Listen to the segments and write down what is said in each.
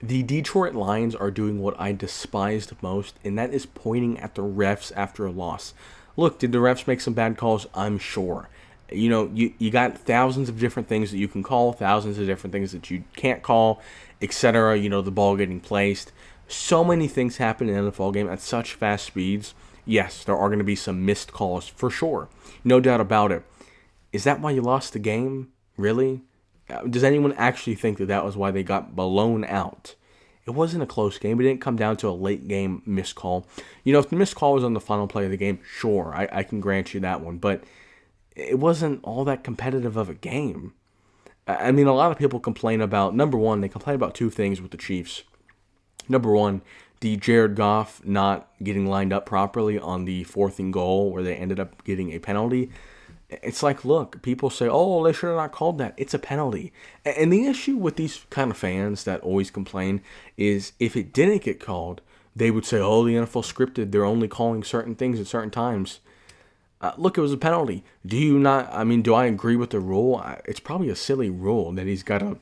The Detroit Lions are doing what I despised most, and that is pointing at the refs after a loss. Look, did the refs make some bad calls? I'm sure. You got thousands of different things that you can call, thousands of different things that you can't call, etc. The ball getting placed. So many things happen in an NFL game at such fast speeds. Yes, there are going to be some missed calls for sure. No doubt about it. Is that why you lost the game? Really? Does anyone actually think that that was why they got blown out? It wasn't a close game. It didn't come down to a late game missed call. If the missed call was on the final play of the game, sure, I can grant you that one. But it wasn't all that competitive of a game. I mean, a lot of people complain about, number one, they complain about two things with the Chiefs. Number one, the Jared Goff not getting lined up properly on the 4th and goal where they ended up getting a penalty. It's like, look, people say, oh, they should have not called that. It's a penalty. And the issue with these kind of fans that always complain is if it didn't get called, they would say, oh, the NFL scripted. They're only calling certain things at certain times. Look, it was a penalty. Do I agree with the rule? It's probably a silly rule that he's got to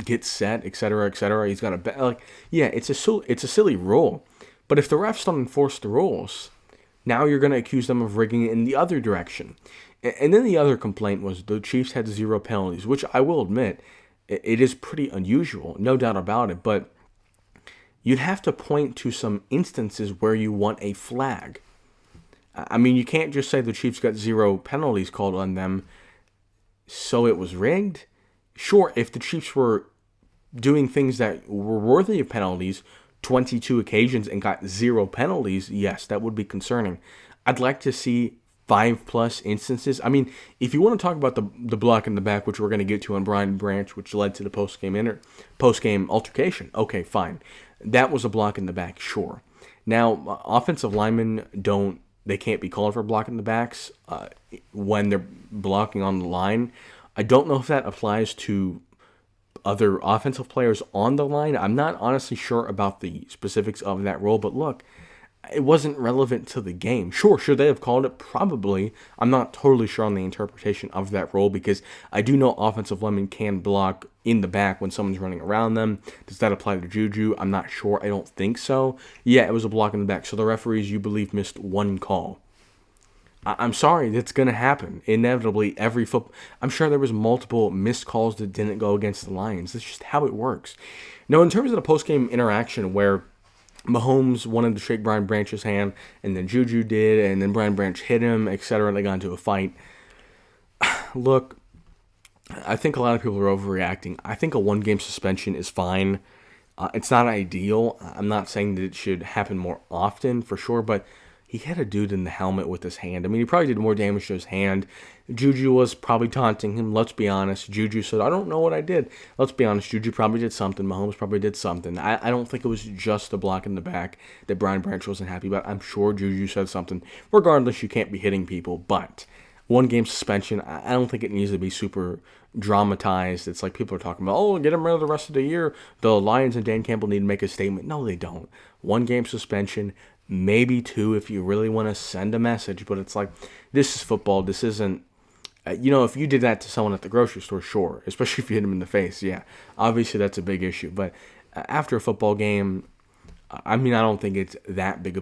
get set, etc., etc. He's got to, it's a silly rule. But if the refs don't enforce the rules, now you're going to accuse them of rigging it in the other direction. And then the other complaint was the Chiefs had 0 penalties, which I will admit, it is pretty unusual, no doubt about it. But you'd have to point to some instances where you want a flag. I mean, you can't just say the Chiefs got 0 penalties called on them, so it was rigged. Sure, if the Chiefs were doing things that were worthy of penalties, 22 occasions, and got 0 penalties, yes, that would be concerning. I'd like to see 5+ instances. I mean, if you want to talk about the block in the back, which we're going to get to on Brian Branch, which led to the post-game altercation, okay, fine. That was a block in the back, sure. Now, offensive linemen they can't be called for blocking the backs when they're blocking on the line. I don't know if that applies to other offensive players on the line. I'm not honestly sure about the specifics of that rule, but look, it wasn't relevant to the game. Sure, should they have called it? Probably. I'm not totally sure on the interpretation of that rule because I do know offensive linemen can block in the back when someone's running around them. Does that apply to Juju? I'm not sure. I don't think so. Yeah, it was a block in the back. So the referees, you believe, missed one call. I'm sorry, that's going to happen. Inevitably, I'm sure there was multiple missed calls that didn't go against the Lions. That's just how it works. Now, in terms of the post-game interaction where Mahomes wanted to shake Brian Branch's hand, and then Juju did, and then Brian Branch hit him, etc., and they got into a fight. Look, I think a lot of people are overreacting. I think a 1-game suspension is fine. It's not ideal. I'm not saying that it should happen more often, for sure, but he hit a dude in the helmet with his hand. I mean, he probably did more damage to his hand. Juju was probably taunting him. Let's be honest. Juju said, I don't know what I did. Let's be honest. Juju probably did something. Mahomes probably did something. I don't think it was just a block in the back that Brian Branch wasn't happy about. I'm sure Juju said something. Regardless, you can't be hitting people. But 1-game suspension, I don't think it needs to be super dramatized. It's like people are talking about, oh, get him rid of the rest of the year. The Lions and Dan Campbell need to make a statement. No, they don't. 1-game suspension. Maybe 2 if you really want to send a message, but it's like, this is football. This isn't, if you did that to someone at the grocery store, sure, especially if you hit them in the face, yeah, obviously that's a big issue. But after a football game, I mean, I don't think it's that big of